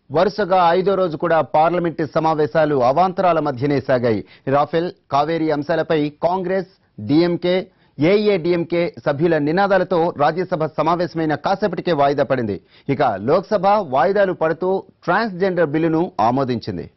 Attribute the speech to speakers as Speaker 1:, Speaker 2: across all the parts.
Speaker 1: వరుసగా 5వ రోజు కూడా పార్లమెంటు సమావేశాలు అవాంతరాల మధ్యనే సాగాయి. రాఫెల్, కావేరీ అంశాలపై కాంగ్రెస్, డీఎంకే, ఏఐఏడీఎంకే సభ్యుల నినాదాలతో రాజ్యసభ సమావేశమైన కాసేపటికే వాయిదా పడింది. ఇక లోక్సభ వాయిదాలు పడుతూ ట్రాన్స్జెండర్ బిల్లును ఆమోదించింది.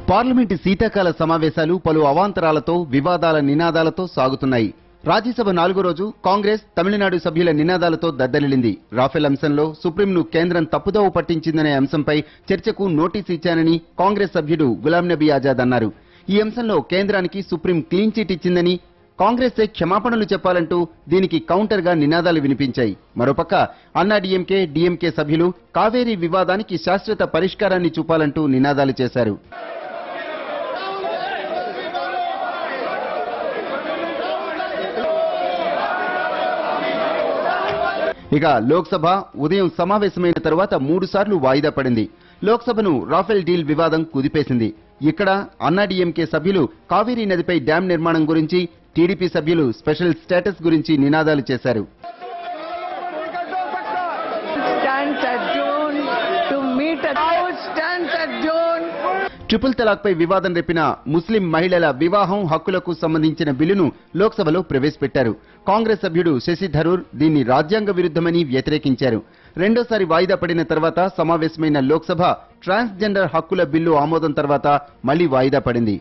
Speaker 1: పార్లమెంటు శీతాకాల సమావేశాలు పలు అవాంతరాలతో, వివాదాల నినాదాలతో సాగుతున్నాయి. రాజ్యసభ 4వ రోజు కాంగ్రెస్, తమిళనాడు సభ్యుల నినాదాలతో దద్దరిల్లింది. రాఫెల్ అంశంలో సుప్రీంను కేంద్రం తప్పుదోవ పట్టించిందనే అంశంపై చర్చకు నోటీసు ఇచ్చానని కాంగ్రెస్ సభ్యుడు గులాం నబీ ఆజాద్ అన్నారు. ఈ అంశంలో కేంద్రానికి సుప్రీం క్లీన్ చిట్ ఇచ్చిందని, కాంగ్రెసే క్షమాపణలు చెప్పాలంటూ దీనికి కౌంటర్గా నినాదాలు వినిపించాయి. మరోపక్క అన్నాడీఎంకే, డీఎంకే సభ్యులు కావేరీ వివాదానికి శాశ్వత పరిష్కారాన్ని చూపాలంటూ నినాదాలు చేశారు. ఇక లోక్సభ ఉదయం సమావేశమైన తరువాత 3 సార్లు వాయిదా పడింది. లోక్సభను రాఫెల్ డీల్ వివాదం కుదిపేసింది. ఇక్కడ అన్నాడీఎంకే సభ్యులు కావేరీ నదిపై డ్యాం నిర్మాణం గురించి, టీడీపీ సభ్యులు స్పెషల్ స్టేటస్ గురించి నినాదాలు చేశారు. ట్రిపుల్ తలాక్పై వివాదం రేపిన ముస్లిం మహిళల వివాహం హక్కులకు సంబంధించిన బిల్లును లోక్సభలో ప్రవేశపెట్టారు. కాంగ్రెస్ సభ్యుడు శశి థరూర్ దీన్ని రాజ్యాంగ విరుద్ధమని వ్యతిరేకించారు. రెండోసారి వాయిదా పడిన తర్వాత సమావేశమైన లోక్సభ ట్రాన్స్జెండర్ హక్కుల బిల్లు ఆమోదం తర్వాత మళ్లీ వాయిదా పడింది.